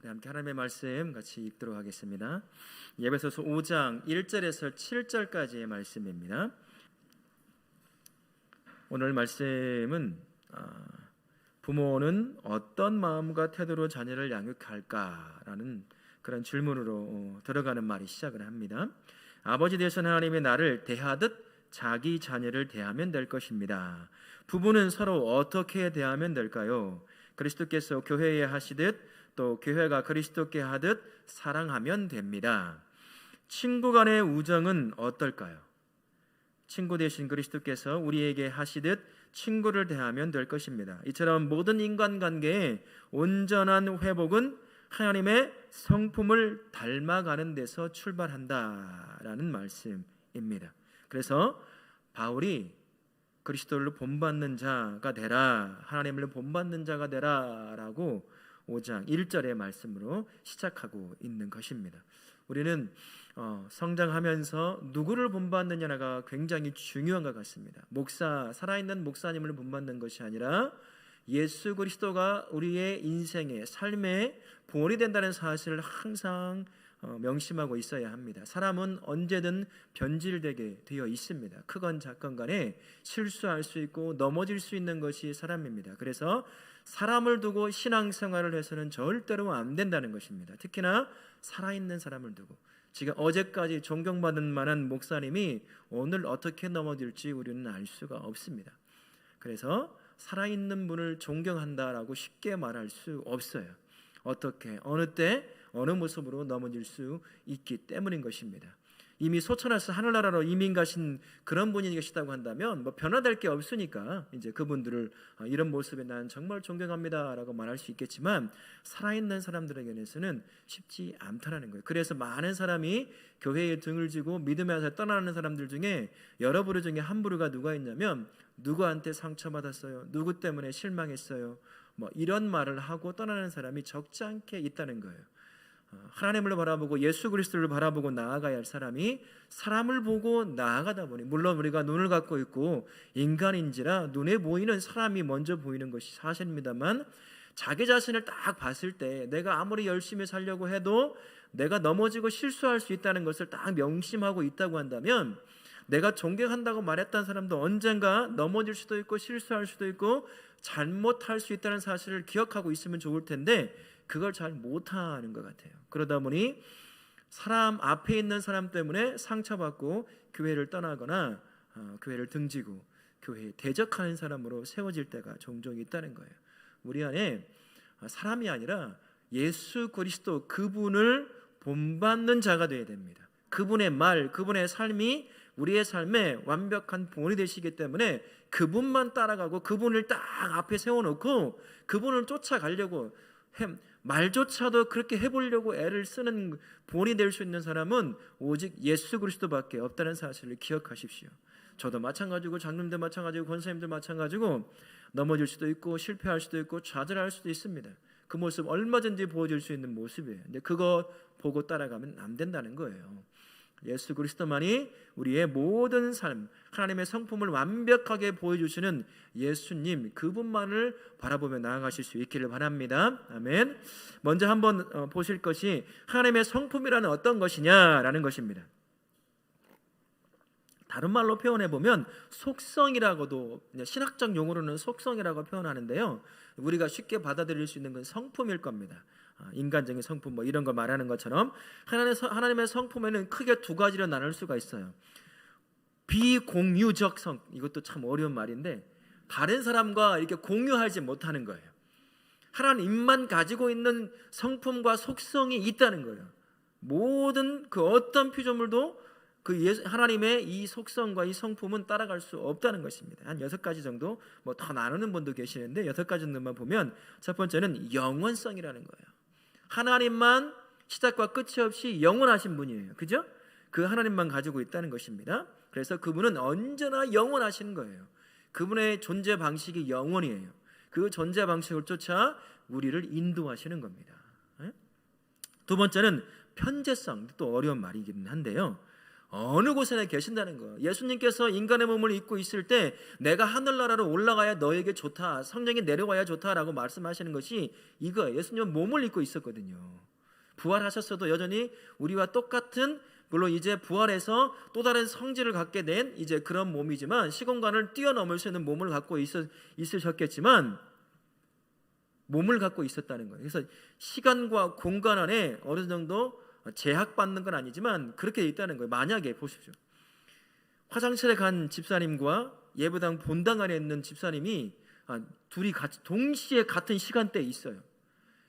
함께 하나님의 말씀 같이 읽도록 하겠습니다. 에베소서 5장 1절에서 7절까지의 말씀입니다. 오늘 말씀은 부모는 어떤 마음과 태도로 자녀를 양육할까라는 그런 질문으로 들어가는 말이 시작을 합니다. 아버지 되신 하나님이 나를 대하듯 자기 자녀를 대하면 될 것입니다. 부부는 서로 어떻게 대하면 될까요? 그리스도께서 교회에 하시듯 또 교회가 그리스도께 하듯 사랑하면 됩니다. 친구 간의 우정은 어떨까요? 친구 되신 그리스도께서 우리에게 하시듯 친구를 대하면 될 것입니다. 이처럼 모든 인간관계의 온전한 회복은 하나님의 성품을 닮아가는 데서 출발한다라는 말씀입니다. 그래서 바울이 그리스도를 본받는 자가 되라, 하나님을 본받는 자가 되라라고 5장 1절의 말씀으로 시작하고 있는 것입니다. 우리는 성장하면서 누구를 본받느냐가 굉장히 중요한 것 같습니다. 살아있는 목사님을 본받는 것이 아니라 예수 그리스도가 우리의 인생의 삶의 본이 된다는 사실을 항상 명심하고 있어야 합니다. 사람은 언제든 변질되게 되어 있습니다. 크건 작건 간에 실수할 수 있고 넘어질 수 있는 것이 사람입니다. 그래서 사람을 두고 신앙생활을 해서는 절대로 안 된다는 것입니다. 특히나 살아있는 사람을 두고, 지금 어제까지 존경받은 만한 목사님이 오늘 어떻게 넘어질지 우리는 알 수가 없습니다. 그래서 살아있는 분을 존경한다라고 쉽게 말할 수 없어요. 어떻게, 어느 때, 어느 모습으로 넘어질 수 있기 때문인 것입니다. 이미 소천에서 하늘나라로 이민 가신 그런 분이 계시다고 한다면 변화될 게 없으니까 이제 그분들을 이런 모습에 난 정말 존경합니다라고 말할 수 있겠지만, 살아있는 사람들에게는 쉽지 않다는 거예요. 그래서 많은 사람이 교회에 등을 지고 믿음에서 떠나는 사람들 중에 여러 부류 중에 한 부류가 누가 있냐면, 누구한테 상처받았어요, 누구 때문에 실망했어요, 이런 말을 하고 떠나는 사람이 적지 않게 있다는 거예요. 하나님을 바라보고 예수 그리스도를 바라보고 나아가야 할 사람이 사람을 보고 나아가다 보니, 물론 우리가 눈을 갖고 있고 인간인지라 눈에 보이는 사람이 먼저 보이는 것이 사실입니다만, 자기 자신을 딱 봤을 때 내가 아무리 열심히 살려고 해도 내가 넘어지고 실수할 수 있다는 것을 딱 명심하고 있다고 한다면, 내가 존경한다고 말했던 사람도 언젠가 넘어질 수도 있고 실수할 수도 있고 잘못할 수 있다는 사실을 기억하고 있으면 좋을 텐데 그걸 잘 못하는 것 같아요. 그러다 보니 사람 앞에 있는 사람 때문에 상처받고 교회를 떠나거나 교회를 등지고 교회에 대적하는 사람으로 세워질 때가 종종 있다는 거예요. 우리 안에 사람이 아니라 예수 그리스도, 그분을 본받는 자가 되어야 됩니다. 그분의 말, 그분의 삶이 우리의 삶에 완벽한 본이 되시기 때문에 그분만 따라가고 그분을 딱 앞에 세워놓고 그분을 쫓아가려고 말조차도 그렇게 해보려고 애를 쓰는 본이 될 수 있는 사람은 오직 예수 그리스도밖에 없다는 사실을 기억하십시오. 저도 마찬가지고, 장님도 마찬가지고, 권사님도 마찬가지고, 넘어질 수도 있고 실패할 수도 있고 좌절할 수도 있습니다. 그 모습 얼마든지 보여줄 수 있는 모습이에요. 근데 그거 보고 따라가면 안 된다는 거예요. 예수 그리스도만이 우리의 모든 삶, 하나님의 성품을 완벽하게 보여주시는 예수님, 그분만을 바라보며 나아가실 수 있기를 바랍니다. 아멘. 먼저 한번 보실 것이 하나님의 성품이라는 어떤 것이냐라는 것입니다. 다른 말로 표현해 보면 속성이라고도, 신학적 용어로는 속성이라고 표현하는데요, 우리가 쉽게 받아들일 수 있는 건 성품일 겁니다. 인간적인 성품 이런 걸 말하는 것처럼 하나님의 성품에는 크게 두 가지로 나눌 수가 있어요. 비공유적 성, 이것도 참 어려운 말인데 다른 사람과 이렇게 공유하지 못하는 거예요. 하나님만 가지고 있는 성품과 속성이 있다는 거예요. 모든 그 어떤 피조물도 하나님의 이 속성과 이 성품은 따라갈 수 없다는 것입니다. 한 6가지 정도 더 나누는 분도 계시는데 6가지 정도만 보면, 첫 번째는 영원성이라는 거예요. 하나님만 시작과 끝이 없이 영원하신 분이에요. 그죠? 그 하나님만 가지고 있다는 것입니다. 그래서 그분은 언제나 영원하신 거예요. 그분의 존재 방식이 영원이에요. 그 존재 방식을 쫓아 우리를 인도하시는 겁니다. 두 번째는 편재성, 또 어려운 말이긴 한데요, 어느 곳에나 계신다는 거예요. 예수님께서 인간의 몸을 입고 있을 때 내가 하늘나라로 올라가야 너에게 좋다, 성령이 내려와야 좋다라고 말씀하시는 것이 이거예요. 예수님은 몸을 입고 있었거든요. 부활하셨어도 여전히 우리와 똑같은, 물론 이제 부활해서 또 다른 성질을 갖게 된 이제 그런 몸이지만, 시공간을 뛰어넘을 수 있는 몸을 갖고 있으셨겠지만 몸을 갖고 있었다는 거예요. 그래서 시간과 공간 안에 어느 정도 제약받는 건 아니지만 그렇게 있다는 거예요. 만약에 보십시오, 화장실에 간 집사님과 예배당 본당 안에 있는 집사님이 둘이 같이 동시에 같은 시간대에 있어요.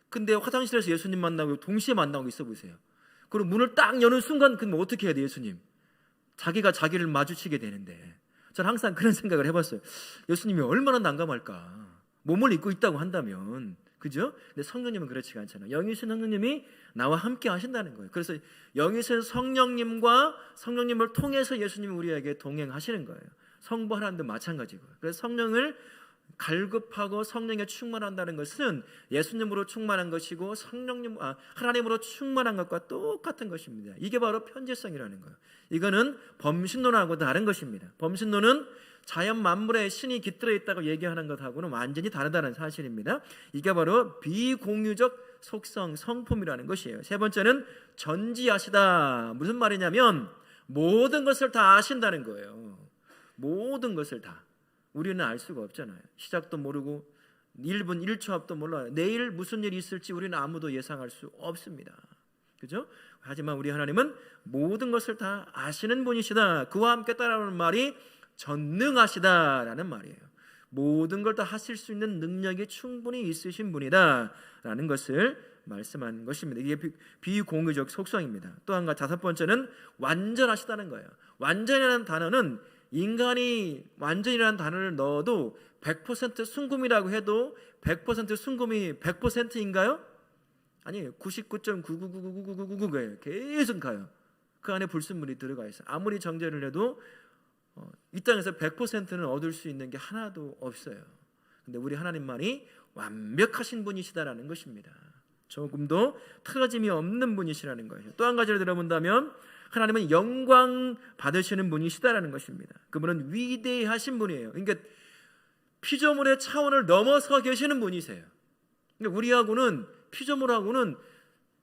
근데 화장실에서 예수님 만나고 동시에 만나고 있어 보세요. 그리고 문을 딱 여는 순간 그럼 어떻게 해야 돼? 예수님, 자기가 자기를 마주치게 되는데, 저는 항상 그런 생각을 해봤어요. 예수님이 얼마나 난감할까, 몸을 입고 있다고 한다면, 그죠? 근데 성령님은 그렇지가 않잖아요. 영이신 성령님이 나와 함께 하신다는 거예요. 그래서 영이신 성령님과 성령님을 통해서 예수님이 우리에게 동행하시는 거예요. 성부 하나님도 마찬가지고요. 그래서 성령을 갈급하고 성령에 충만한다는 것은 예수님으로 충만한 것이고 하나님으로 충만한 것과 똑같은 것입니다. 이게 바로 편지성이라는 거예요. 이거는 범신론하고 다른 것입니다. 범신론은 자연 만물에 신이 깃들어 있다고 얘기하는 것하고는 완전히 다르다는 사실입니다. 이게 바로 비공유적 속성, 성품이라는 것이에요. 세 번째는 전지하시다. 무슨 말이냐면 모든 것을 다 아신다는 거예요. 모든 것을 다. 우리는 알 수가 없잖아요. 시작도 모르고 1분 1초 앞도 몰라요. 내일 무슨 일이 있을지 우리는 아무도 예상할 수 없습니다. 그죠? 하지만 우리 하나님은 모든 것을 다 아시는 분이시다. 그와 함께 따라오는 말이 전능하시다라는 말이에요. 모든 걸 다 하실 수 있는 능력이 충분히 있으신 분이다 라는 것을 말씀하는 것입니다. 이게 비공유적 속성입니다. 또 한 가지, 다섯 번째는 완전하시다는 거예요. 완전이라는 단어는, 인간이 완전이라는 단어를 넣어도 100% 순금이라고 해도 100% 순금이 100%인가요? 아니에요. 99.999999999예요. 계속 가요. 그 안에 불순물이 들어가 있어요. 아무리 정제를 해도 이 땅에서 100%는 얻을 수 있는 게 하나도 없어요. 근데 우리 하나님만이 완벽하신 분이시다라는 것입니다. 조금도 틀어짐이 없는 분이시라는 거예요. 또 한 가지를 들어본다면 하나님은 영광 받으시는 분이시다라는 것입니다. 그분은 위대하신 분이에요. 그러니까 피조물의 차원을 넘어서 계시는 분이세요. 그러니까 우리하고는, 피조물하고는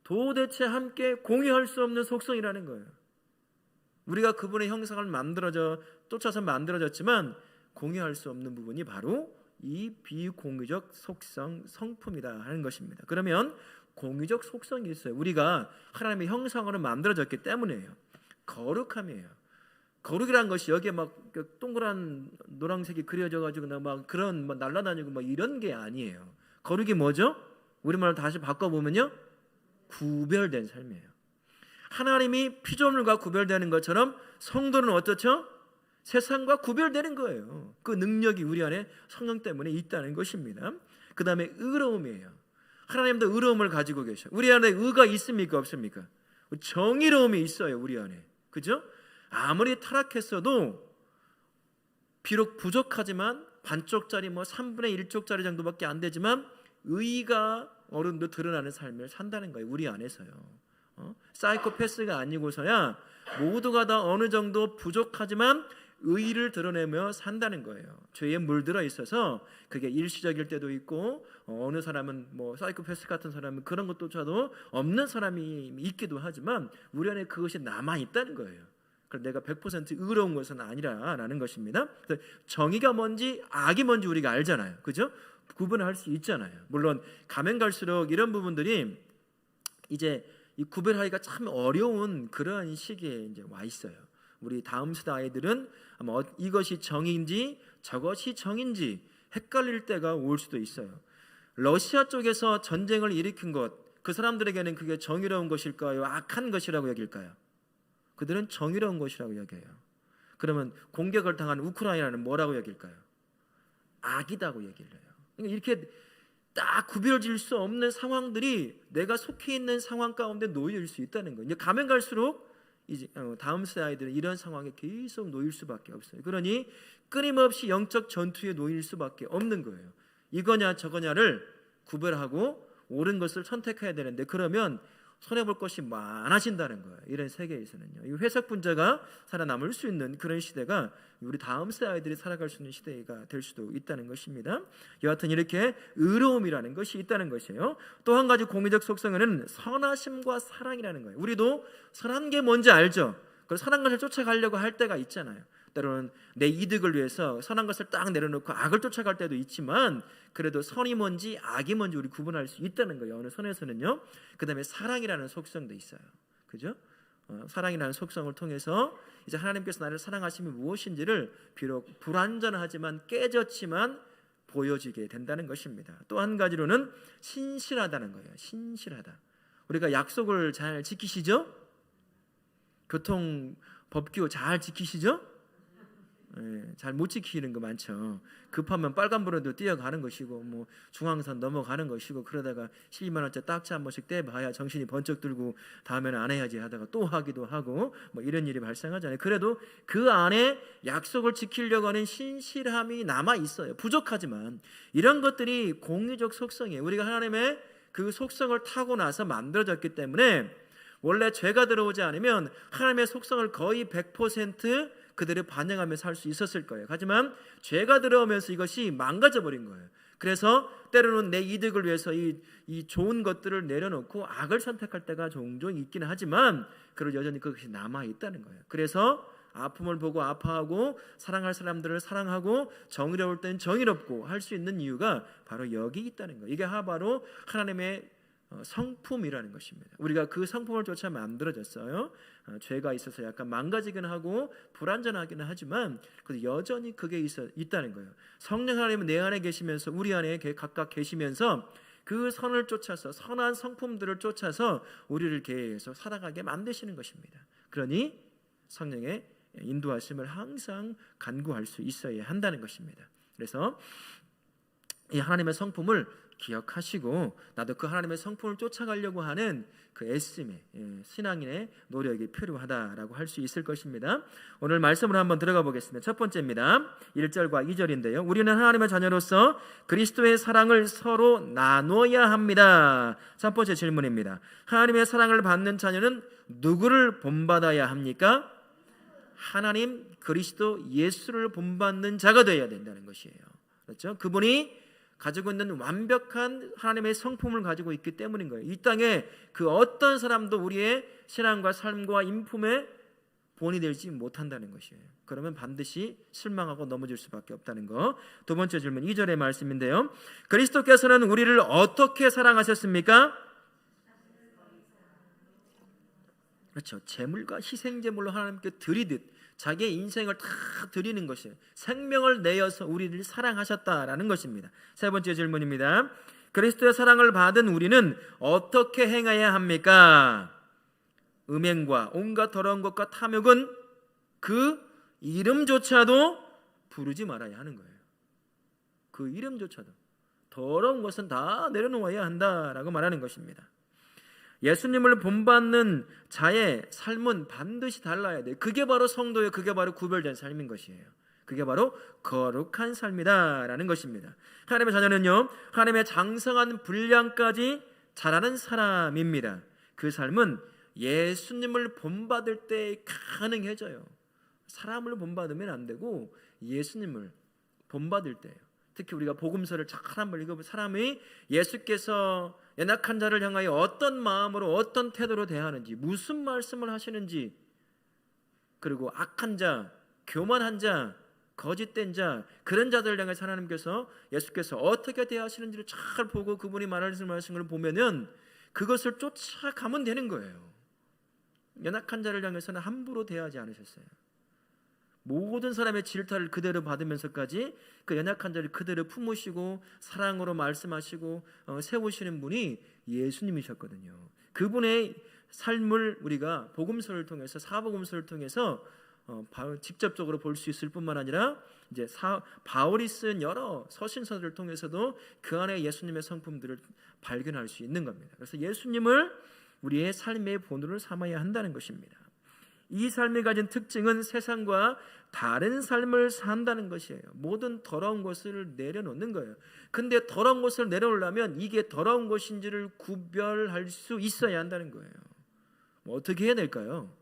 도대체 함께 공유할 수 없는 속성이라는 거예요. 우리가 그분의 형상을 쫓아서 만들어졌지만 공유할 수 없는 부분이 바로 이 비공유적 속성, 성품이다 하는 것입니다. 그러면 공유적 속성이 있어요. 우리가 하나님의 형상으로 만들어졌기 때문이에요. 거룩함이에요. 거룩이라는 것이 여기에 막 동그란 노란색이 그려져가지고 막 그런 막 날아다니고 막 이런 게 아니에요. 거룩이 뭐죠? 우리말로 다시 바꿔보면요, 구별된 삶이에요. 하나님이 피조물과 구별되는 것처럼 성도는 어떻죠? 세상과 구별되는 거예요. 그 능력이 우리 안에 성령 때문에 있다는 것입니다. 그 다음에 의로움이에요. 하나님도 의로움을 가지고 계셔. 우리 안에 의가 있습니까, 없습니까? 정의로움이 있어요, 우리 안에. 그죠? 아무리 타락했어도 비록 부족하지만 반쪽짜리 3분의 1쪽짜리 정도밖에 안 되지만 의가 어른도 드러나는 삶을 산다는 거예요, 우리 안에서요. 사이코패스가 아니고서야 모두가 다 어느 정도 부족하지만 의를 드러내며 산다는 거예요. 죄에 물들어 있어서 그게 일시적일 때도 있고, 어느 사람은 사이코패스 같은 사람은 그런 것조차도 없는 사람이 있기도 하지만 우리 안에 그것이 남아 있다는 거예요. 그래서 내가 100% 의로운 것은 아니라라는 것입니다. 정의가 뭔지 악이 뭔지 우리가 알잖아요. 그죠? 구분할 수 있잖아요. 물론 가면 갈수록 이런 부분들이 이제 이 구별하기가 참 어려운 그러한 시기에 이제 와 있어요. 우리 다음 세대 아이들은 아마 이것이 정인지 저것이 정인지 헷갈릴 때가 올 수도 있어요. 러시아 쪽에서 전쟁을 일으킨 것, 그 사람들에게는 그게 정의로운 것일까요? 악한 것이라고 여길까요? 그들은 정의로운 것이라고 여겨요. 그러면 공격을 당한 우크라이나는 뭐라고 여길까요? 악이다고 여길래요. 그러니까 이렇게 딱 구별질 수 없는 상황들이 내가 속해 있는 상황 가운데 놓일 수 있다는 거예요. 이제 가면 갈수록 이제 다음 세대 아이들은 이런 상황에 계속 놓일 수밖에 없어요. 그러니 끊임없이 영적 전투에 놓일 수밖에 없는 거예요. 이거냐 저거냐를 구별하고 옳은 것을 선택해야 되는데, 그러면 손해볼 것이 많아진다는 거예요. 이런 세계에서는요. 이 회색분자가 살아남을 수 있는 그런 시대가 우리 다음 세대 아이들이 살아갈 수 있는 시대가 될 수도 있다는 것입니다. 여하튼 이렇게 의로움이라는 것이 있다는 것이에요. 또 한 가지 공의적 속성에는 선하심과 사랑이라는 거예요. 우리도 선한 게 뭔지 알죠. 그래서 선한 것을 쫓아가려고 할 때가 있잖아요. 때로는 내 이득을 위해서 선한 것을 딱 내려놓고 악을 쫓아갈 때도 있지만 그래도 선이 뭔지 악이 뭔지 우리 구분할 수 있다는 거예요. 어느 선에서는요. 그 다음에 사랑이라는 속성도 있어요. 그죠? 사랑이라는 속성을 통해서 이제 하나님께서 나를 사랑하심이 무엇인지를 비록 불완전하지만 깨졌지만 보여지게 된다는 것입니다. 또 한 가지로는 신실하다는 거예요. 신실하다. 우리가 약속을 잘 지키시죠? 교통 법규 잘 지키시죠? 잘 못 지키는 거 많죠. 급하면 빨간불에도 뛰어가는 것이고 뭐 중앙선 넘어가는 것이고 그러다가 12만 원짜리 딱지 한 번씩 떼봐야 정신이 번쩍 들고 다음에는 안 해야지 하다가 또 하기도 하고 뭐 이런 일이 발생하잖아요. 그래도 그 안에 약속을 지키려고 하는 신실함이 남아 있어요. 부족하지만 이런 것들이 공의적 속성이에요. 우리가 하나님의 그 속성을 타고 나서 만들어졌기 때문에 원래 죄가 들어오지 않으면 하나님의 속성을 거의 100% 그대로 반영하며 살 수 있었을 거예요. 하지만 죄가 들어오면서 이것이 망가져 버린 거예요. 그래서 때로는 내 이득을 위해서 이 좋은 것들을 내려놓고 악을 선택할 때가 종종 있기는 하지만 그리고 여전히 그것이 남아있다는 거예요. 그래서 아픔을 보고 아파하고 사랑할 사람들을 사랑하고 정의로울 땐 정의롭고 할 수 있는 이유가 바로 여기 있다는 거예요. 이게 바로 하나님의 성품이라는 것입니다. 우리가 그 성품을 쫓아 만들어졌어요. 죄가 있어서 약간 망가지긴 하고 불완전하기는 하지만 여전히 그게 있다는 거예요. 성령 하나님은 내 안에 계시면서 우리 안에 각각 계시면서 그 선을 쫓아서 선한 성품들을 쫓아서 우리를 계속 살아가게 만드시는 것입니다. 그러니 성령의 인도하심을 항상 간구할 수 있어야 한다는 것입니다. 그래서 이 하나님의 성품을 기억하시고 나도 그 하나님의 성품을 쫓아가려고 하는 그 애씀의 신앙인의 노력이 필요하다라고 할 수 있을 것입니다. 오늘 말씀으로 한번 들어가 보겠습니다. 첫 번째입니다. 1절과 2절인데요. 우리는 하나님의 자녀로서 그리스도의 사랑을 서로 나눠야 합니다. 첫 번째 질문입니다. 하나님의 사랑을 받는 자녀는 누구를 본받아야 합니까? 하나님 그리스도 예수를 본받는 자가 되어야 된다는 것이에요. 그렇죠? 그분이 가지고 있는 완벽한 하나님의 성품을 가지고 있기 때문인 거예요. 이 땅에 그 어떤 사람도 우리의 신앙과 삶과 인품에 본이 되지 못한다는 것이에요. 그러면 반드시 실망하고 넘어질 수밖에 없다는 거. 두 번째 질문 2절의 말씀인데요. 그리스도께서는 우리를 어떻게 사랑하셨습니까? 그렇죠. 제물과 희생제물로 하나님께 드리듯 자기의 인생을 다 드리는 것이에요. 생명을 내어서 우리를 사랑하셨다라는 것입니다. 세 번째 질문입니다. 그리스도의 사랑을 받은 우리는 어떻게 행해야 합니까? 음행과 온갖 더러운 것과 탐욕은 그 이름조차도 부르지 말아야 하는 거예요. 그 이름조차도 더러운 것은 다 내려놓아야 한다라고 말하는 것입니다. 예수님을 본받는 자의 삶은 반드시 달라야 돼요. 그게 바로 성도예요. 그게 바로 구별된 삶인 것이에요. 그게 바로 거룩한 삶이다라는 것입니다. 하나님의 자녀는요, 하나님의 장성한 분량까지 자라는 사람입니다. 그 삶은 예수님을 본받을 때 가능해져요. 사람을 본받으면 안 되고 예수님을 본받을 때예요. 특히 우리가 복음서를 잘 한번 읽어보면 사람이 예수께서 연약한 자를 향하여 어떤 마음으로 어떤 태도로 대하는지, 무슨 말씀을 하시는지, 그리고 악한 자, 교만한 자, 거짓된 자, 그런 자들을 향해 하나님께서 예수께서 어떻게 대하시는지를 잘 보고 그분이 말하시는 말씀을 보면은 그것을 쫓아가면 되는 거예요. 연약한 자를 향해서는 함부로 대하지 않으셨어요. 모든 사람의 질타를 그대로 받으면서까지 그 연약한 자를 그대로 품으시고 사랑으로 말씀하시고 세우시는 분이 예수님이셨거든요. 그분의 삶을 우리가 복음서를 통해서 사복음서를 통해서 직접적으로 볼 수 있을 뿐만 아니라 이제 바울이 쓴 여러 서신서들을 통해서도 그 안에 예수님의 성품들을 발견할 수 있는 겁니다. 그래서 예수님을 우리의 삶의 본으로 삼아야 한다는 것입니다. 이 삶이 가진 특징은 세상과 다른 삶을 산다는 것이에요. 모든 더러운 것을 내려놓는 거예요. 근데 더러운 것을 내려놓으려면 이게 더러운 것인지를 구별할 수 있어야 한다는 거예요. 어떻게 해야 될까요?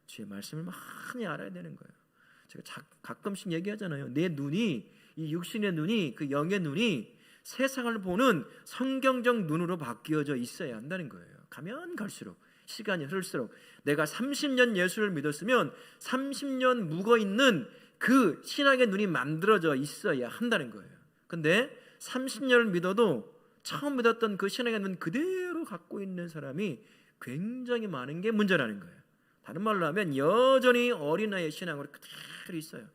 주의 말씀을 많이 알아야 되는 거예요. 제가 가끔씩 얘기하잖아요. 내 눈이, 이 육신의 눈이, 그 영의 눈이 세상을 보는 성경적 눈으로 바뀌어져 있어야 한다는 거예요. 가면 갈수록, 시간이 흐를수록, 내가 30년 예수를 믿었으면 30년 묵어있는 그 신앙의 눈이 만들어져 있어야 한다는 거예요. 근데 30년을 믿어도 처음 믿었던 그 신앙의 눈 그대로 갖고 있는 사람이 굉장히 많은 게 문제라는 거예요. 다른 말로 하면 여전히 어린아이의 신앙으로 그대로 있어요.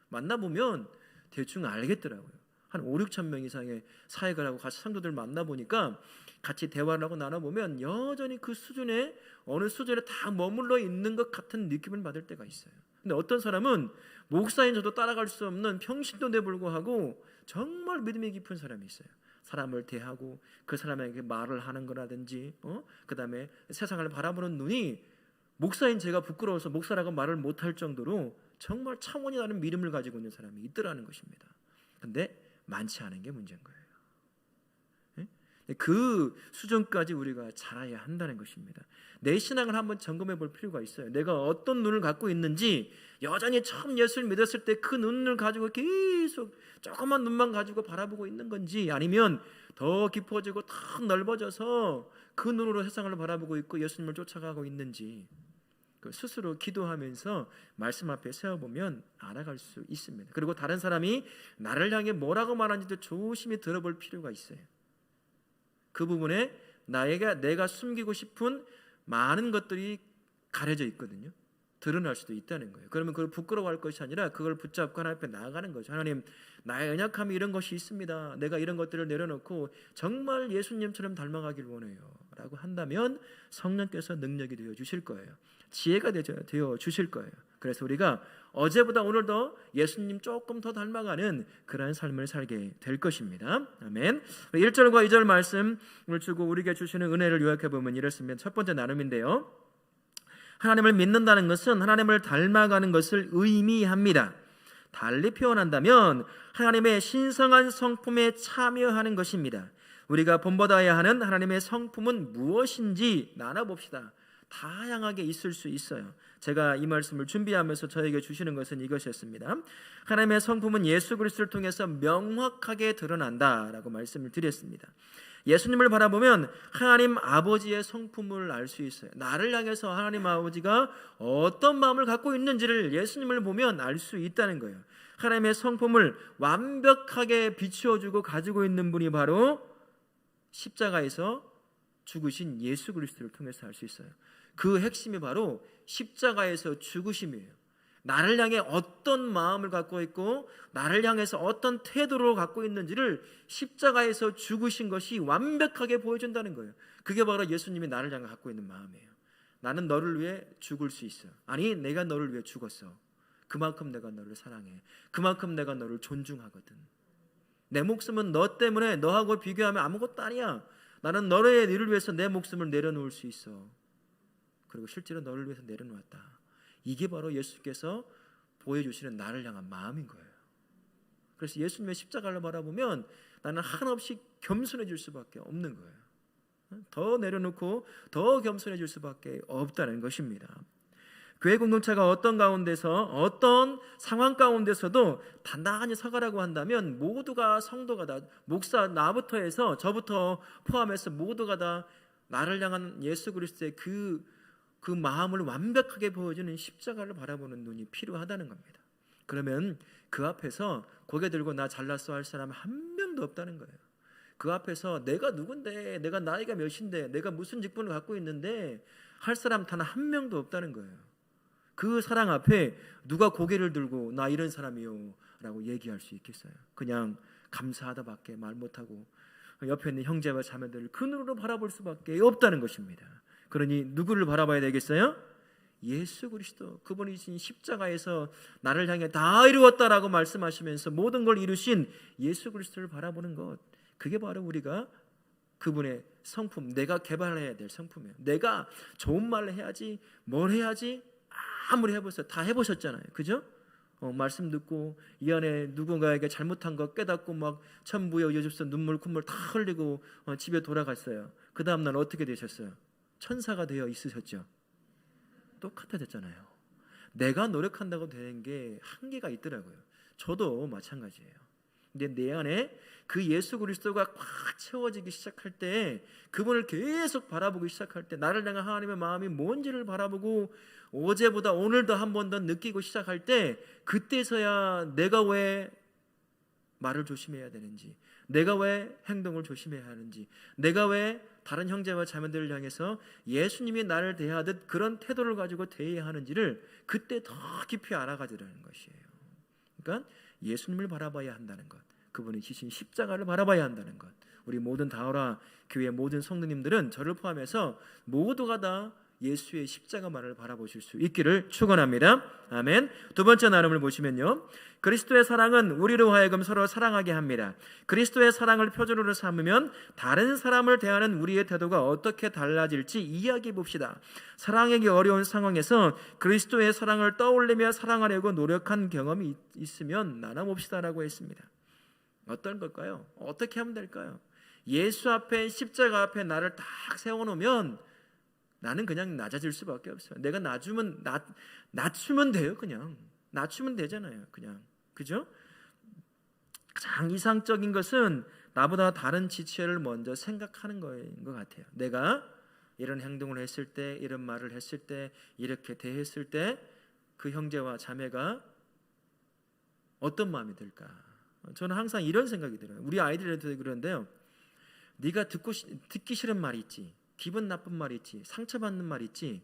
만나보면 대충 알겠더라고요. 한 5, 6천 명 이상의 사역을 하고 같이 성도들 만나보니까 같이 대화를 하고 나눠보면 여전히 그 수준에, 어느 수준에 다 머물러 있는 것 같은 느낌을 받을 때가 있어요. 근데 어떤 사람은 목사인 저도 따라갈 수 없는 평신도인데 불구하고 정말 믿음이 깊은 사람이 있어요. 사람을 대하고 그 사람에게 말을 하는 거라든지 그 다음에 세상을 바라보는 눈이 목사인 제가 부끄러워서 목사라고 말을 못할 정도로 정말 차원이 다른 믿음을 가지고 있는 사람이 있더라는 것입니다. 근데 많지 않은 게 문제인 거예요. 그 수준까지 우리가 자라야 한다는 것입니다. 내 신앙을 한번 점검해 볼 필요가 있어요. 내가 어떤 눈을 갖고 있는지, 여전히 처음 예수를 믿었을 때 그 눈을 가지고 계속 조그만 눈만 가지고 바라보고 있는 건지, 아니면 더 깊어지고 더 넓어져서 그 눈으로 세상을 바라보고 있고 예수님을 쫓아가고 있는지 스스로 기도하면서 말씀 앞에 세워보면 알아갈 수 있습니다. 그리고 다른 사람이 나를 향해 뭐라고 말하는지도 조심히 들어볼 필요가 있어요. 그 부분에 내가 숨기고 싶은 많은 것들이 가려져 있거든요. 드러날 수도 있다는 거예요. 그러면 그걸 부끄러워할 것이 아니라 그걸 붙잡고 하나님 앞에 나아가는 거죠. 하나님, 나의 연약함이 이런 것이 있습니다. 내가 이런 것들을 내려놓고 정말 예수님처럼 닮아가길 원해요 라고 한다면 성령께서 능력이 되어 주실 거예요. 지혜가 되어 주실 거예요. 그래서 우리가 어제보다 오늘 더 예수님 조금 더 닮아가는 그러한 삶을 살게 될 것입니다. 아멘. 1절과 2절 말씀을 주고 우리에게 주시는 은혜를 요약해 보면 이렇습니다. 첫 번째 나눔인데요, 하나님을 믿는다는 것은 하나님을 닮아가는 것을 의미합니다. 달리 표현한다면 하나님의 신성한 성품에 참여하는 것입니다. 우리가 본받아야 하는 하나님의 성품은 무엇인지 나눠봅시다. 다양하게 있을 수 있어요. 제가 이 말씀을 준비하면서 저에게 주시는 것은 이것이었습니다. 하나님의 성품은 예수 그리스도를 통해서 명확하게 드러난다라고 말씀을 드렸습니다. 예수님을 바라보면 하나님 아버지의 성품을 알 수 있어요. 나를 향해서 하나님 아버지가 어떤 마음을 갖고 있는지를 예수님을 보면 알 수 있다는 거예요. 하나님의 성품을 완벽하게 비추어주고 가지고 있는 분이 바로 십자가에서 죽으신 예수 그리스도를 통해서 알 수 있어요. 그 핵심이 바로 십자가에서 죽으심이에요. 나를 향해 어떤 마음을 갖고 있고 나를 향해서 어떤 태도를 갖고 있는지를 십자가에서 죽으신 것이 완벽하게 보여준다는 거예요. 그게 바로 예수님이 나를 향해 갖고 있는 마음이에요. 나는 너를 위해 죽을 수 있어. 아니, 내가 너를 위해 죽었어. 그만큼 내가 너를 사랑해. 그만큼 내가 너를 존중하거든. 내 목숨은 너 때문에, 너하고 비교하면 아무것도 아니야. 나는 너를 위해서 내 목숨을 내려놓을 수 있어. 그리고 실제로 너를 위해서 내려놓았다. 이게 바로 예수께서 보여주시는 나를 향한 마음인 거예요. 그래서 예수님의 십자가를 바라보면 나는 한없이 겸손해질 수밖에 없는 거예요. 더 내려놓고 더 겸손해질 수밖에 없다는 것입니다. 교회 공동체가 어떤 가운데서, 어떤 상황 가운데서도 단단히 서가라고 한다면 모두가 성도가 다, 목사 나부터 해서 저부터 포함해서 모두가 다 나를 향한 예수 그리스도의 그 마음을 완벽하게 보여주는 십자가를 바라보는 눈이 필요하다는 겁니다. 그러면 그 앞에서 고개 들고 나 잘났어 할 사람 한 명도 없다는 거예요. 그 앞에서 내가 누군데, 내가 나이가 몇인데, 내가 무슨 직분을 갖고 있는데 할 사람 단 한 명도 없다는 거예요. 그 사랑 앞에 누가 고개를 들고 나 이런 사람이요 라고 얘기할 수 있겠어요? 그냥 감사하다밖에 말 못하고 옆에 있는 형제와 자매들을 그 눈으로 바라볼 수밖에 없다는 것입니다. 그러니 누구를 바라봐야 되겠어요? 예수 그리스도, 그분이 진 십자가에서 나를 향해 다 이루었다라고 말씀하시면서 모든 걸 이루신 예수 그리스도를 바라보는 것, 그게 바로 우리가 그분의 성품, 내가 개발해야 될 성품이에요. 내가 좋은 말을 해야지, 뭘 해야지, 아무리 해보세요. 다 해보셨잖아요. 그죠? 말씀 듣고 이 안에 누군가에게 잘못한 거 깨닫고 막 천부에 여줍서 눈물 콧물 다 흘리고 집에 돌아갔어요. 그 다음날 어떻게 되셨어요? 천사가 되어 있으셨죠. 똑같아졌잖아요. 내가 노력한다고 되는 게 한계가 있더라고요. 저도 마찬가지예요. 근데 내 안에 그 예수 그리스도가 꽉 채워지기 시작할 때, 그분을 계속 바라보기 시작할 때, 나를 향한 하나님의 마음이 뭔지를 바라보고 어제보다 오늘 더 한 번 더 느끼고 시작할 때, 그때서야 내가 왜 말을 조심해야 되는지, 내가 왜 행동을 조심해야 하는지, 내가 왜 다른 형제와 자매들을 향해서 예수님이 나를 대하듯 그런 태도를 가지고 대해야 하는지를 그때 더 깊이 알아가지라는 것이에요. 그러니까 예수님을 바라봐야 한다는 것, 그분이 지신 십자가를 바라봐야 한다는 것. 우리 모든 다오라 교회 모든 성도님들은 저를 포함해서 모두가 다 예수의 십자가만을 바라보실 수 있기를 축원합니다. 아멘. 두 번째 나눔을 보시면요, 그리스도의 사랑은 우리로 하여금 서로 사랑하게 합니다. 그리스도의 사랑을 표준으로 삼으면 다른 사람을 대하는 우리의 태도가 어떻게 달라질지 이야기해 봅시다. 사랑하기 어려운 상황에서 그리스도의 사랑을 떠올리며 사랑하려고 노력한 경험이 있으면 나눠봅시다라고 했습니다. 어떤 걸까요? 어떻게 하면 될까요? 예수 앞에, 십자가 앞에 나를 딱 세워놓으면 나는 그냥 낮아질 수밖에 없어요. 내가 낮추면 돼요. 그냥 낮추면 되잖아요. 그냥, 그죠? 가장 이상적인 것은 나보다 다른 지체를 먼저 생각하는 거인 것 같아요. 내가 이런 행동을 했을 때, 이런 말을 했을 때, 이렇게 대했을 때 그 형제와 자매가 어떤 마음이 들까? 저는 항상 이런 생각이 들어요. 우리 아이들한테도 그런데요, 네가 듣기 싫은 말이 있지, 기분 나쁜 말이 있지, 상처받는 말이 있지,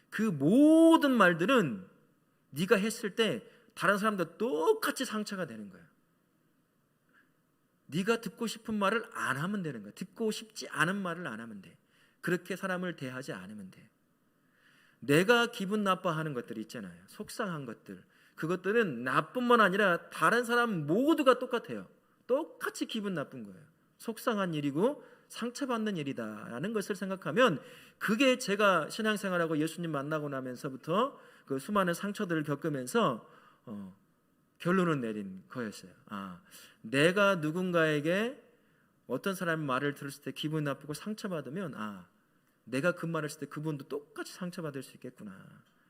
그 모든 말들은 네가 했을 때 다른 사람도 똑같이 상처가 되는 거야. 네가 듣고 싶은 말을 안 하면 되는 거야. 듣고 싶지 않은 말을 안 하면 돼. 그렇게 사람을 대하지 않으면 돼. 내가 기분 나빠하는 것들 있잖아요. 속상한 것들, 그것들은 나뿐만 아니라 다른 사람 모두가 똑같아요. 똑같이 기분 나쁜 거예요. 속상한 일이고 상처받는 일이다라는 것을 생각하면, 그게 제가 신앙생활하고 예수님 만나고 나면서부터 그 수많은 상처들을 겪으면서 결론을 내린 거였어요. 내가 누군가에게 어떤 사람의 말을 들었을 때 기분 나쁘고 상처받으면 내가 그 말을 했을 때 그분도 똑같이 상처받을 수 있겠구나.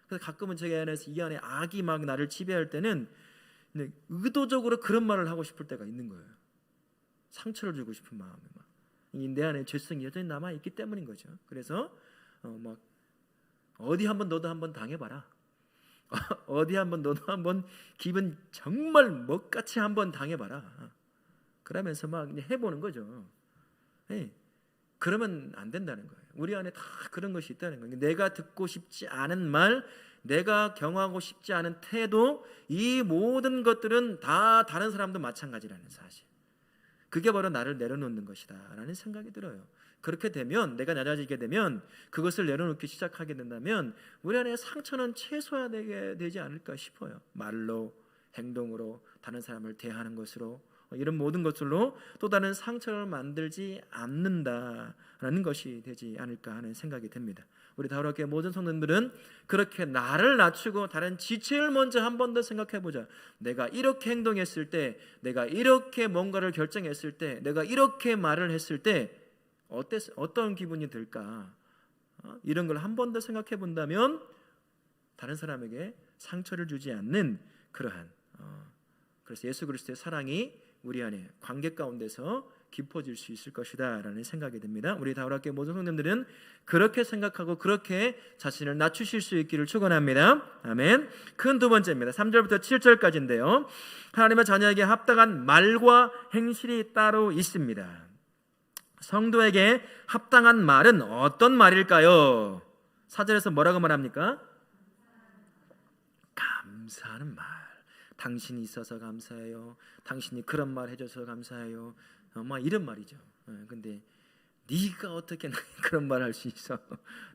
그래서 가끔은 제 안에서 이 안에 악이 막 나를 지배할 때는 의도적으로 그런 말을 하고 싶을 때가 있는 거예요. 상처를 주고 싶은 마음에 내 안에 죄성이 여전히 남아 있기 때문인 거죠. 그래서 막 어디 한번 너도 한번 당해봐라. 어디 한번 너도 한번 기분 정말 먹같이 한번 당해봐라. 그러면서 막 해보는 거죠. 네. 그러면 안 된다는 거예요. 우리 안에 다 그런 것이 있다는 거예요. 내가 듣고 싶지 않은 말, 내가 경험하고 싶지 않은 태도, 이 모든 것들은 다 다른 사람도 마찬가지라는 사실. 그게 바로 나를 내려놓는 것이다 라는 생각이 들어요. 그렇게 되면, 내가 낮아지게 되면, 그것을 내려놓기 시작하게 된다면 우리 안에 상처는 최소화되게 되지 않을까 싶어요. 말로, 행동으로, 다른 사람을 대하는 것으로, 이런 모든 것들로 또 다른 상처를 만들지 않는다라는 것이 되지 않을까 하는 생각이 듭니다. 우리 다우라교회 모든 성도님들은 그렇게 나를 낮추고 다른 지체를 먼저 한 번 더 생각해보자. 내가 이렇게 행동했을 때, 내가 이렇게 뭔가를 결정했을 때, 내가 이렇게 말을 했을 때 어떤 기분이 들까? 이런 걸 한 번 더 생각해 본다면 다른 사람에게 상처를 주지 않는 그러한 그래서 예수 그리스도의 사랑이 우리 안에 관계 가운데서 깊어질 수 있을 것이다 라는 생각이 듭니다. 우리 다우라교회 모든 성도님들은 그렇게 생각하고 그렇게 자신을 낮추실 수 있기를 축원합니다. 아멘. 큰 두 번째입니다. 3절부터 7절까지인데요, 하나님의 자녀에게 합당한 말과 행실이 따로 있습니다. 성도에게 합당한 말은 어떤 말일까요? 4절에서 뭐라고 말합니까? 감사하는 말. 당신이 있어서 감사해요. 당신이 그런 말 해줘서 감사해요. 막 이런 말이죠. 근데 네가 어떻게 그런 말 할 수 있어?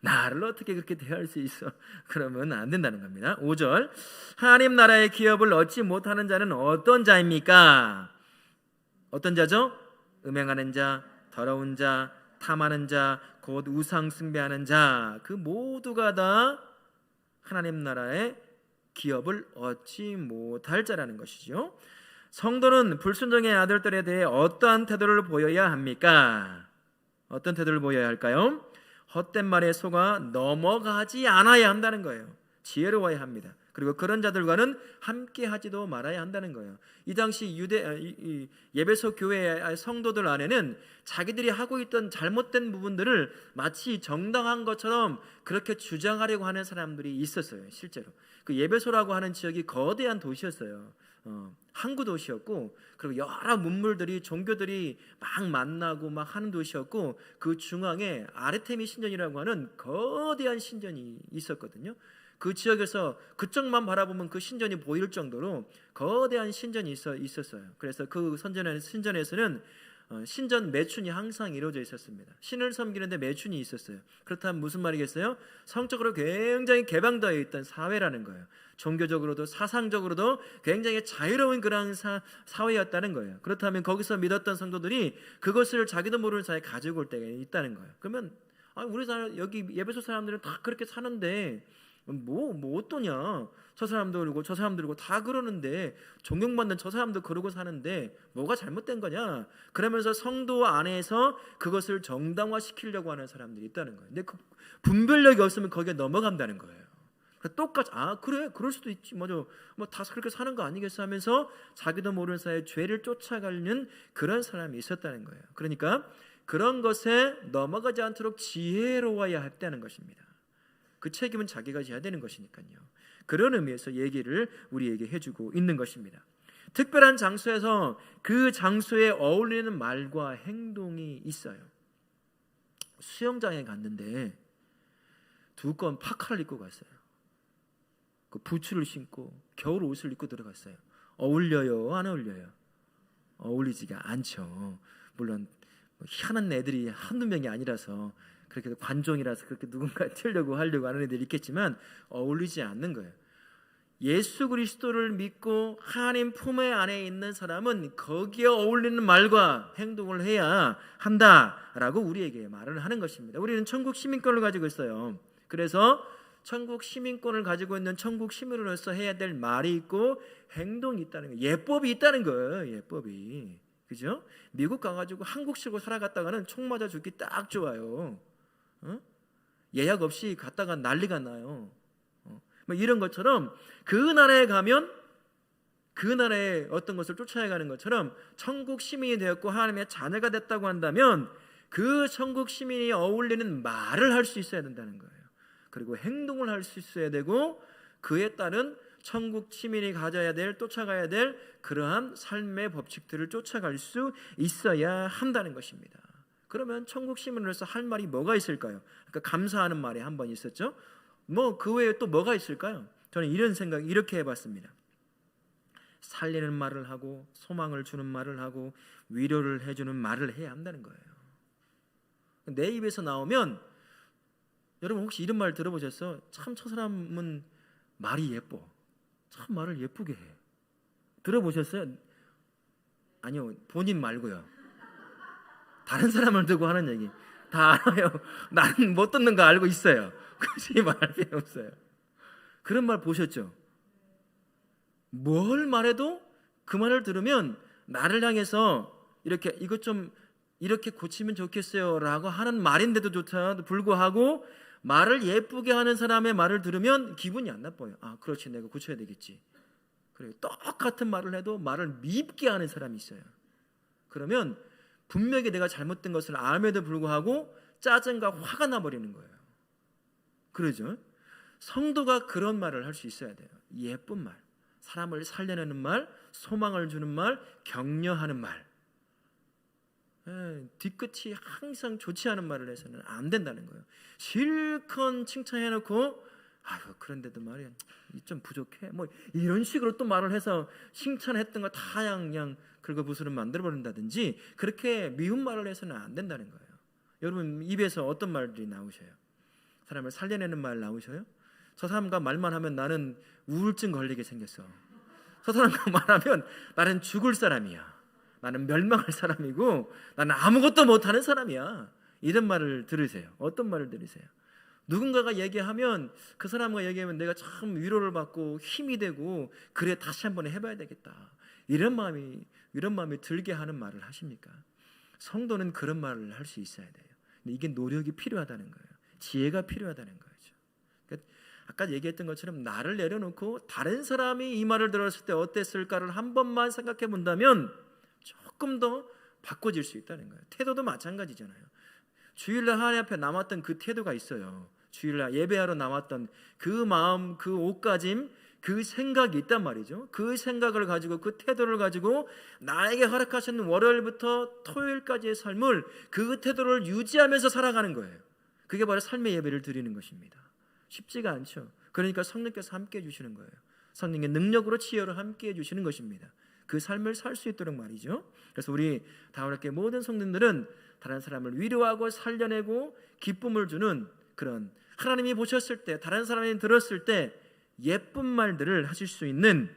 나를 어떻게 그렇게 대할 수 있어? 그러면 안 된다는 겁니다. 5절, 하나님 나라의 기업을 얻지 못하는 자는 어떤 자입니까? 어떤 자죠? 음행하는 자, 더러운 자, 탐하는 자, 곧 우상 숭배하는 자, 그 모두가 다 하나님 나라의 기업을 얻지 못할 자라는 것이죠. 성도는 불순종의 아들들에 대해 어떠한 태도를 보여야 합니까? 어떤 태도를 보여야 할까요? 헛된 말에 속아 넘어가지 않아야 한다는 거예요. 지혜로워야 합니다. 그리고 그런 자들과는 함께 하지도 말아야 한다는 거예요. 이 당시 예배소 교회의 성도들 안에는 자기들이 하고 있던 잘못된 부분들을 마치 정당한 것처럼 그렇게 주장하려고 하는 사람들이 있었어요. 실제로 그 예배소라고 하는 지역이 거대한 도시였어요. 항구 도시였고, 그리고 여러 문물들이, 종교들이 막 만나고 막 하는 도시였고, 그 중앙에 아르테미 신전이라고 하는 거대한 신전이 있었거든요. 그 지역에서 그쪽만 바라보면 그 신전이 보일 정도로 거대한 신전이 있었어요. 그래서 그 신전에서는 신전 매춘이 항상 이루어져 있었습니다. 신을 섬기는데 매춘이 있었어요. 그렇다면 무슨 말이겠어요? 성적으로 굉장히 개방되어 있던 사회라는 거예요. 종교적으로도 사상적으로도 굉장히 자유로운 그런 사회였다는 거예요. 그렇다면 거기서 믿었던 성도들이 그것을 자기도 모르는 사이에 가지고 올 때가 있다는 거예요. 그러면 우리 여기 예배소 사람들은 다 그렇게 사는데 뭐 어떠냐? 저 사람도 그러고 저 사람도 그러고 다 그러는데, 존경받는 저 사람도 그러고 사는데 뭐가 잘못된 거냐? 그러면서 성도 안에서 그것을 정당화시키려고 하는 사람들이 있다는 거예요. 근데 그 분별력이 없으면 거기에 넘어간다는 거예요. 똑같이 그래, 그럴 수도 있지, 맞아, 뭐 다 그렇게 사는 거 아니겠어 하면서 자기도 모르는 사이에 죄를 쫓아가는 그런 사람이 있었다는 거예요. 그러니까 그런 것에 넘어가지 않도록 지혜로워야 했다는 것입니다. 그 책임은 자기가 져야 되는 것이니까요. 그런 의미에서 얘기를 우리에게 해주고 있는 것입니다. 특별한 장소에서 그 장소에 어울리는 말과 행동이 있어요. 수영장에 갔는데 두꺼운 파카를 입고 갔어요. 그 부츠를 신고 겨울 옷을 입고 들어갔어요. 어울려요? 안 어울려요? 어울리지가 않죠. 물론 희한한 애들이 한두 명이 아니라서, 그렇게 관종이라서 그렇게 누군가 하려고 하는 애들이 있겠지만 어울리지 않는 거예요. 예수 그리스도를 믿고 하나님 품에 안에 있는 사람은 거기에 어울리는 말과 행동을 해야 한다라고 우리에게 말을 하는 것입니다. 우리는 천국 시민권을 가지고 있어요. 그래서 천국 시민권을 가지고 있는 천국 시민으로서 해야 될 말이 있고 행동이 있다는 거예요. 예법이 있다는 거예요. 예법이. 그죠? 미국 가가지고 한국식으로 살아갔다가는 총 맞아 죽기 딱 좋아요. 예약 없이 갔다가 난리가 나요. 뭐 이런 것처럼 그 나라에 가면 그 나라의 어떤 것을 쫓아야 가는 것처럼 천국 시민이 되었고 하나님의 자녀가 됐다고 한다면 그 천국 시민이 어울리는 말을 할 수 있어야 된다는 거예요. 그리고 행동을 할 수 있어야 되고, 그에 따른 천국 시민이 가져야 될, 쫓아가야 될 그러한 삶의 법칙들을 쫓아갈 수 있어야 한다는 것입니다. 그러면 천국 시민으로서 할 말이 뭐가 있을까요? 그러니까 감사하는 말이 한 번 있었죠. 뭐 그 외에 또 뭐가 있을까요? 저는 이런 생각 이렇게 해봤습니다. 살리는 말을 하고 소망을 주는 말을 하고 위로를 해주는 말을 해야 한다는 거예요. 내 입에서 나오면, 여러분 혹시 이런 말 들어보셨어요? 참 저 사람은 말이 예뻐. 참 말을 예쁘게 해. 들어보셨어요? 아니요, 본인 말고요. 다른 사람을 두고 하는 얘기 다 알아요. 나는 못 듣는 거 알고 있어요. 굳이 말할 필요 없어요. 그런 말 보셨죠? 뭘 말해도 그 말을 들으면 나를 향해서 이렇게 이것 좀 이렇게 고치면 좋겠어요 라고 하는 말인데도 불구하고 말을 예쁘게 하는 사람의 말을 들으면 기분이 안 나빠요. 그렇지, 내가 고쳐야 되겠지. 그리고 똑같은 말을 해도 말을 밉게 하는 사람이 있어요. 그러면 분명히 내가 잘못된 것을 알면에도 불구하고 짜증과 화가 나버리는 거예요. 그러죠? 성도가 그런 말을 할 수 있어야 돼요. 예쁜 말, 사람을 살려내는 말, 소망을 주는 말, 격려하는 말. 뒤끝이 항상 좋지 않은 말을 해서는 안 된다는 거예요. 실컷 칭찬해놓고 그런데도 말이야 좀 부족해, 뭐 이런 식으로 또 말을 해서 칭찬했던 거 다 그냥 긁어부스럼 만들어버린다든지, 그렇게 미운 말을 해서는 안 된다는 거예요. 여러분 입에서 어떤 말들이 나오셔요? 사람을 살려내는 말 나오셔요? 저 사람과 말만 하면 나는 우울증 걸리게 생겼어. 저 사람과 말하면 나는 죽을 사람이야. 나는 멸망할 사람이고 나는 아무것도 못하는 사람이야. 이런 말을 들으세요. 어떤 말을 들으세요? 누군가가 얘기하면 그 사람과 얘기하면 내가 참 위로를 받고 힘이 되고 그래 다시 한번 해봐야 되겠다. 이런 마음이 들게 하는 말을 하십니까? 성도는 그런 말을 할 수 있어야 돼요. 근데 이게 노력이 필요하다는 거예요. 지혜가 필요하다는 거죠. 그러니까 아까 얘기했던 것처럼 나를 내려놓고 다른 사람이 이 말을 들었을 때 어땠을까를 한 번만 생각해 본다면 조금 더 바꿔질 수 있다는 거예요. 태도도 마찬가지잖아요. 주일날 하나님 앞에 남았던 그 태도가 있어요. 주일날 예배하러 남았던 그 마음, 그 옷가짐, 그 생각이 있단 말이죠. 그 생각을 가지고 그 태도를 가지고 나에게 허락하신 월요일부터 토요일까지의 삶을 그 태도를 유지하면서 살아가는 거예요. 그게 바로 삶의 예배를 드리는 것입니다. 쉽지가 않죠. 그러니까 성령께서 함께해 주시는 거예요. 성령의 능력으로 치유로 함께해 주시는 것입니다. 그 삶을 살 수 있도록 말이죠. 그래서 우리 다원학교의 모든 성도들은 다른 사람을 위로하고 살려내고 기쁨을 주는 그런, 하나님이 보셨을 때 다른 사람이 들었을 때 예쁜 말들을 하실 수 있는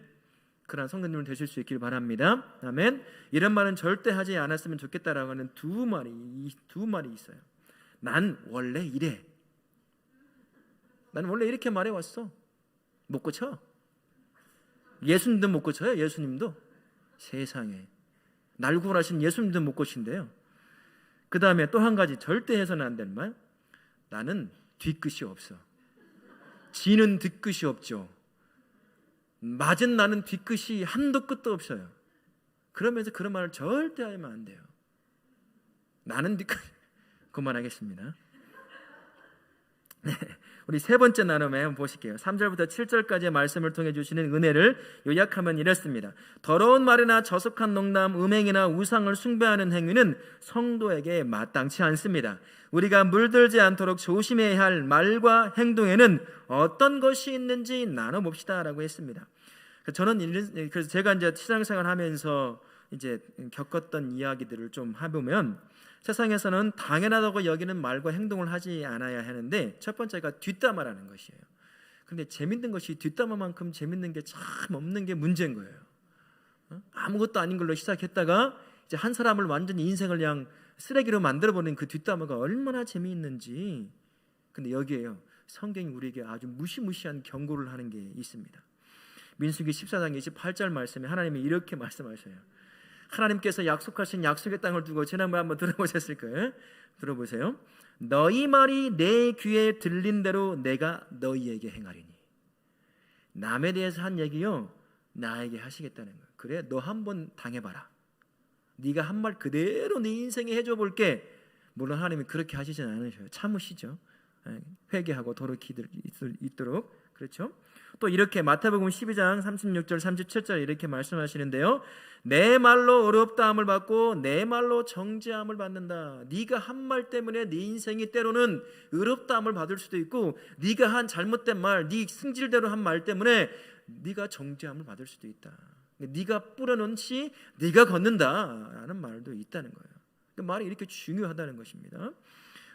그런 성도님을 되실 수 있기를 바랍니다. 아멘. 이런 말은 절대 하지 않았으면 좋겠다라고 하는 두 말이 있어요. 난 원래 이래. 난 원래 이렇게 말해왔어. 못 고쳐. 예수님도 못 고쳐요. 예수님도. 세상에. 날 구원하신 예수님도 못 고친대요. 그 다음에 또 한 가지 절대 해서는 안 될 말. 나는 뒤끝이 없어. 지는 뒤끝이 없죠. 맞은 나는 뒤끝이 한도 끝도 없어요. 그러면서 그런 말을 절대 하면 안 돼요. 나는 뒤끝. 그만하겠습니다. 네, 우리 세 번째 나눔에 한번 보실게요. 3절부터 7절까지의 말씀을 통해 주시는 은혜를 요약하면 이렇습니다. 더러운 말이나 저속한 농담, 음행이나 우상을 숭배하는 행위는 성도에게 마땅치 않습니다. 우리가 물들지 않도록 조심해야 할 말과 행동에는 어떤 것이 있는지 나눠봅시다 라고 했습니다. 그래서 제가 이제 신앙생활 하면서 이제 겪었던 이야기들을 좀 해보면, 세상에서는 당연하다고 여기는 말과 행동을 하지 않아야 하는데, 첫 번째가 뒷담화라는 것이에요. 그런데 재밌는 것이 뒷담화만큼 재밌는 게 참 없는 게 문제인 거예요. 아무것도 아닌 걸로 시작했다가 이제 한 사람을 완전히 인생을 그냥 쓰레기로 만들어버리는 그 뒷담화가 얼마나 재미있는지. 근데 여기에요, 성경이 우리에게 아주 무시무시한 경고를 하는 게 있습니다. 민수기 14장 28절 말씀에 하나님이 이렇게 말씀하셔요. 하나님께서 약속하신 약속의 땅을 두고, 지난번에 한번 들어보셨을 거예요. 들어보세요. 너희 말이 내 귀에 들린 대로 내가 너희에게 행하리니. 남에 대해서 한 얘기요, 나에게 하시겠다는 거예요. 그래, 너 한번 당해봐라. 네가 한 말 그대로 네 인생에 해줘 볼게. 물론 하나님이 그렇게 하시진 않으셔요. 참으시죠. 회개하고 돌이킬 수 있도록. 그렇죠? 또 이렇게 마태복음 12장 36절 37절 이렇게 말씀하시는데요. 내 말로 어렵다함을 받고 내 말로 정죄함을 받는다. 네가 한 말 때문에 네 인생이 때로는 어렵다함을 받을 수도 있고, 네가 한 잘못된 말, 네 승질대로 한 말 때문에 네가 정죄함을 받을 수도 있다. 네가 뿌려놓은 씨 네가 걷는다라는 말도 있다는 거예요. 그 말이 이렇게 중요하다는 것입니다.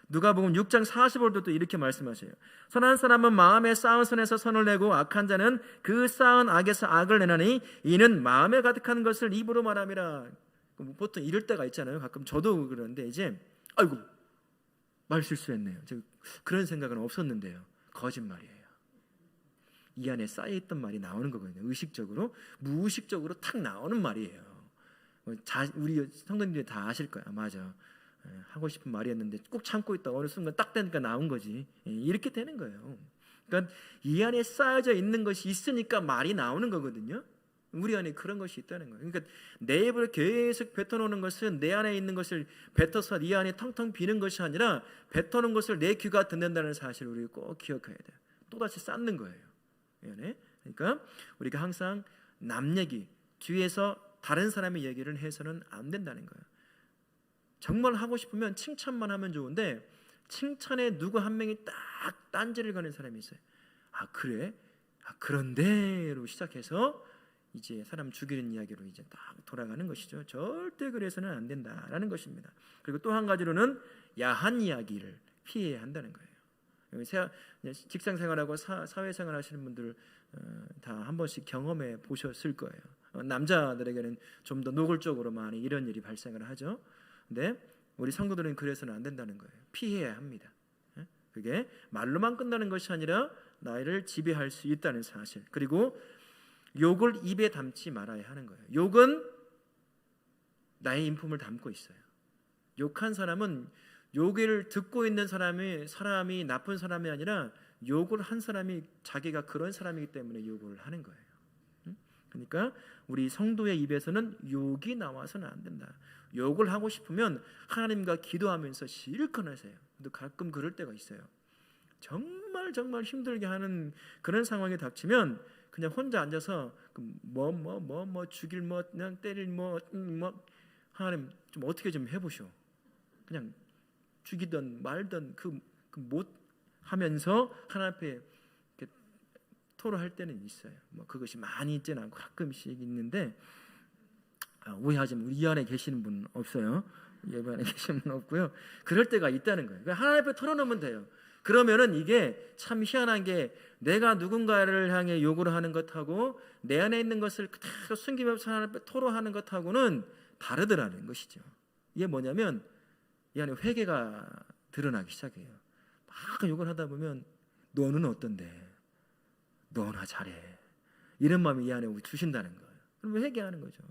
누가복음 6장 45절도 또 이렇게 말씀하셔요. 선한 사람은 마음에 쌓은 선에서 선을 내고 악한 자는 그 쌓은 악에서 악을 내나니 이는 마음에 가득한 것을 입으로 말함이라. 보통 이럴 때가 있잖아요. 가끔 저도 그러는데 이제 아이고 말 실수했네요. 그런 생각은 없었는데요. 거짓말이에요. 이 안에 쌓여있던 말이 나오는 거거든요. 의식적으로, 무의식적으로 탁 나오는 말이에요. 우리 성도님들이 다 아실 거야. 맞아. 하고 싶은 말이었는데 꼭 참고 있다 어느 순간 딱 되니까 나온 거지. 이렇게 되는 거예요. 그러니까 이 안에 쌓여져 있는 것이 있으니까 말이 나오는 거거든요. 우리 안에 그런 것이 있다는 거예요. 그러니까 내 입으로 계속 뱉어놓는 것은 내 안에 있는 것을 뱉어서 네 안에 텅텅 비는 것이 아니라 뱉어놓은 것을 내 귀가 듣는다는 사실을 우리 꼭 기억해야 돼요. 또다시 쌓는 거예요. 그러니까 우리가 항상 남 얘기, 뒤에서 다른 사람의 얘기를 해서는 안 된다는 거예요. 정말 하고 싶으면 칭찬만 하면 좋은데, 칭찬에 누구 한 명이 딱 딴지를 거는 사람이 있어요. 아 그래? 아 그런데로 시작해서 이제 사람 죽이는 이야기로 이제 딱 돌아가는 것이죠. 절대 그래서는 안 된다라는 것입니다. 그리고 또 한 가지로는 야한 이야기를 피해야 한다는 거예요. 직장 생활하고 사회생활 하시는 분들 다 한 번씩 경험해 보셨을 거예요. 남자들에게는 좀 더 노골적으로 많이 이런 일이 발생을 하죠. 근데 우리 성도들은 그래서는 안 된다는 거예요. 피해야 합니다. 그게 말로만 끝나는 것이 아니라 나를 지배할 수 있다는 사실. 그리고 욕을 입에 담지 말아야 하는 거예요. 욕은 나의 인품을 담고 있어요. 욕한 사람은 욕을 듣고 있는 사람이 나쁜 사람이 아니라 욕을 한 사람이 자기가 그런 사람이기 때문에 욕을 하는 거예요. 그러니까 우리 성도의 입에서는 욕이 나와서는 안 된다. 욕을 하고 싶으면 하나님과 기도하면서 실컷 하세요. 근데 가끔 그럴 때가 있어요. 정말 힘들게 하는 그런 상황이 닥치면 그냥 혼자 앉아서 죽일 그냥 때릴 하나님 좀 어떻게 좀 해보시오. 그냥 죽이든 말든 못 하면서 하나님 앞에 토로할 때는 있어요. 그것이 많이 있지는 않고 가끔씩 있는데 오해하지 마세요. 우리 이 안에 계시는 분 없어요. 예배 안에 계시는 분 없고요. 그럴 때가 있다는 거예요. 하나님 앞에 털어놓으면 돼요. 그러면은 이게 참 희한한 게 내가 누군가를 향해 요구를 하는 것하고 내 안에 있는 것을 그대로 숨기면서 하나님 앞에 토로하는 것하고는 다르더라는 것이죠. 이게 뭐냐면 이 안에 회개가 드러나기 시작해요. 막 욕을 하다 보면 너는 어떤데? 너나 잘해. 이런 마음이 이 안에 주신다는 거예요. 그럼 회개하는 거죠.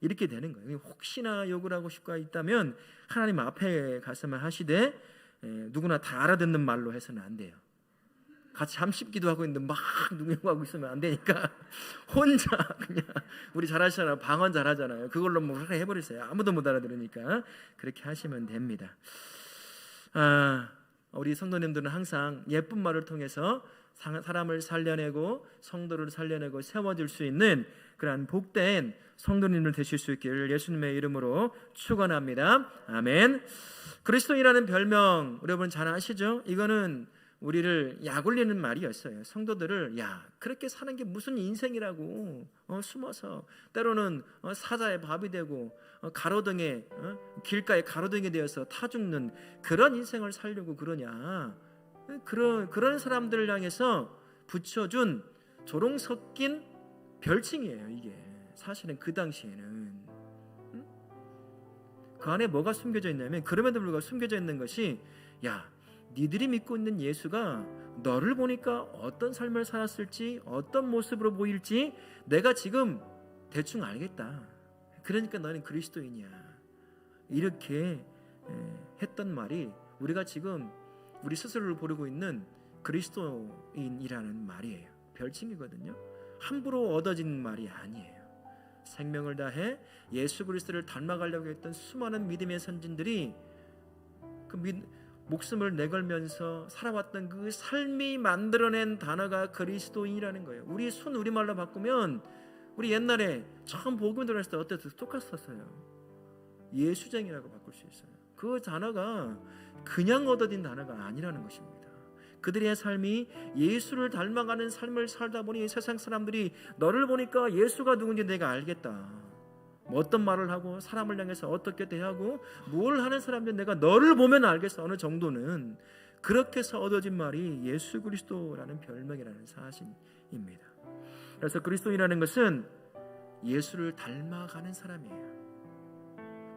이렇게 되는 거예요. 혹시나 욕을 하고 싶고 있다면 하나님 앞에 가서만 하시되 누구나 다 알아듣는 말로 해서는 안 돼요. 같이 잠식기도 하고 있는데 막 누구 욕하고 있으면 안 되니까 혼자 그냥 우리 잘하시잖아요. 방언 잘하잖아요. 그걸로 해버리세요. 아무도 못 알아들으니까 그렇게 하시면 됩니다. 우리 성도님들은 항상 예쁜 말을 통해서 사람을 살려내고 성도를 살려내고 세워줄 수 있는 그러한 복된 성도님들 되실 수 있기를 예수님의 이름으로 축원합니다. 아멘. 그리스도인이라는 별명 여러분 잘 아시죠? 이거는 우리를 약올리는 말이었어요. 성도들을 그렇게 사는 게 무슨 인생이라고 숨어서 때로는 사자의 밥이 되고 가로등에 길가에 가로등이 되어서 타 죽는 그런 인생을 살려고 그러냐. 그런 사람들을 향해서 붙여준 조롱 섞인 별칭이에요. 이게 사실은 그 당시에는 그 안에 뭐가 숨겨져 있냐면 그럼에도 불구하고 숨겨져 있는 것이 니들이 믿고 있는 예수가 너를 보니까 어떤 삶을 살았을지 어떤 모습으로 보일지 내가 지금 대충 알겠다. 그러니까 너는 그리스도인이야. 이렇게 했던 말이 우리가 지금 우리 스스로를 부르고 있는 그리스도인이라는 말이에요. 별칭이거든요. 함부로 얻어진 말이 아니에요. 생명을 다해 예수 그리스도를 닮아가려고 했던 수많은 믿음의 선진들이 목숨을 내걸면서 살아왔던 그 삶이 만들어낸 단어가 그리스도인이라는 거예요. 우리 우리말로 바꾸면 우리 옛날에 처음 복음 들었을 때 어땠어요? 똑같았어요. 예수쟁이라고 바꿀 수 있어요. 그 단어가 그냥 얻어진 단어가 아니라는 것입니다. 그들의 삶이 예수를 닮아가는 삶을 살다 보니 세상 사람들이 너를 보니까 예수가 누군지 내가 알겠다. 어떤 말을 하고 사람을 향해서 어떻게 대하고 뭘 하는 사람들 내가 너를 보면 알겠어. 어느 정도는 그렇게 해서 얻어진 말이 예수 그리스도라는 별명이라는 사실입니다. 그래서 그리스도인이라는 것은 예수를 닮아가는 사람이에요.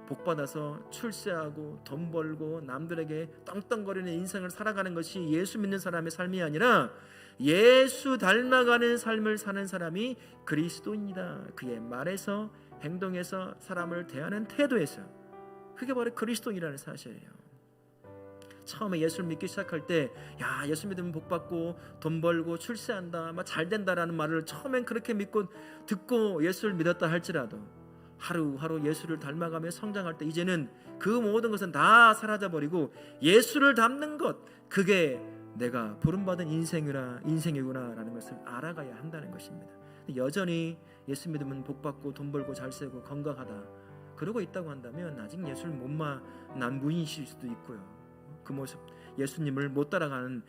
복받아서 출세하고 돈 벌고 남들에게 떵떵거리는 인생을 살아가는 것이 예수 믿는 사람의 삶이 아니라 예수 닮아가는 삶을 사는 사람이 그리스도인이다. 그의 말에서 행동에서 사람을 대하는 태도에서 그게 바로 그리스도인이라는 사실이에요. 처음에 예수를 믿기 시작할 때 예수 믿으면 복받고 돈 벌고 출세한다 잘 된다라는 말을 처음엔 그렇게 믿고 듣고 예수를 믿었다 할지라도 하루하루 예수를 닮아가며 성장할 때 이제는 그 모든 것은 다 사라져버리고 예수를 닮는 것 그게 내가 부름받은 인생이구나라는 것을 알아가야 한다는 것입니다. 여전히 예수 믿으면 복받고 돈 벌고 잘 살고 건강하다 그러고 있다고 한다면 아직 예수를 못 만난 분이실 수도 있고요. 그 모습 예수님을 못 따라가는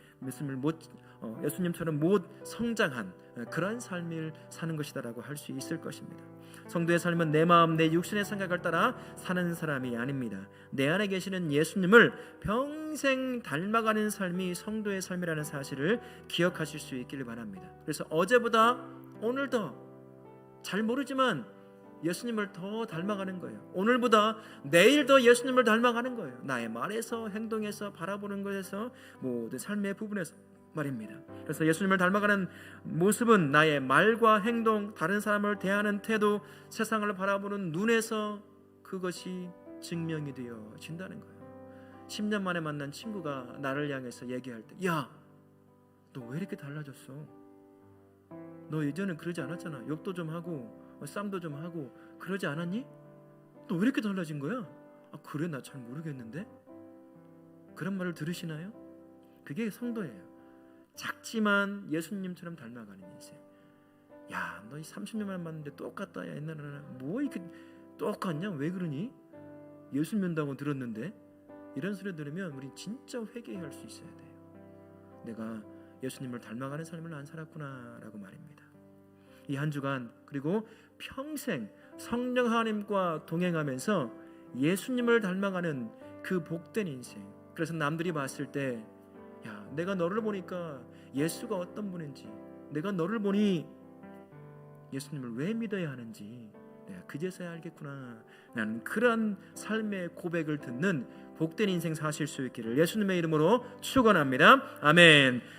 예수님처럼 못 성장한 그런 삶을 사는 것이다라고 할 수 있을 것입니다. 성도의 삶은 내 마음 내 육신의 생각을 따라 사는 사람이 아닙니다. 내 안에 계시는 예수님을 평생 닮아가는 삶이 성도의 삶이라는 사실을 기억하실 수 있기를 바랍니다. 그래서 어제보다 오늘 더 잘 모르지만 예수님을 더 닮아가는 거예요. 오늘보다 내일 더 예수님을 닮아가는 거예요. 나의 말에서, 행동에서, 바라보는 것에서, 모든 삶의 부분에서 말입니다. 그래서 예수님을 닮아가는 모습은 나의 말과 행동, 다른 사람을 대하는 태도, 세상을 바라보는 눈에서 그것이 증명이 되어진다는 거예요. 10년 만에 만난 친구가 나를 향해서 얘기할 때, 야, 너 왜 이렇게 달라졌어? 너 예전엔 그러지 않았잖아. 욕도 좀 하고 쌈도 좀 하고 그러지 않았니? 너 왜 이렇게 달라진 거야? 아, 그래? 나 잘 모르겠는데? 그런 말을 들으시나요? 그게 성도예요. 작지만 예수님처럼 닮아가는 인생. 야, 너 30년 만에 만났는데 똑같다. 야, 옛날에는 뭐 이렇게 똑같냐? 왜 그러니? 예수 믿는다고 들었는데. 이런 소리 들으면 우리 진짜 회개할 수 있어야 돼요. 내가 예수님을 닮아가는 삶을 안 살았구나 라고 말입니다. 이 한 주간 그리고 평생 성령 하나님과 동행하면서 예수님을 닮아가는 그 복된 인생. 그래서 남들이 봤을 때, 야, 내가 너를 보니까 예수가 어떤 분인지, 내가 너를 보니 예수님을 왜 믿어야 하는지 내가 그제서야 알겠구나. 나는 그런 삶의 고백을 듣는 복된 인생 사실 수 있기를 예수님의 이름으로 축원합니다. 아멘.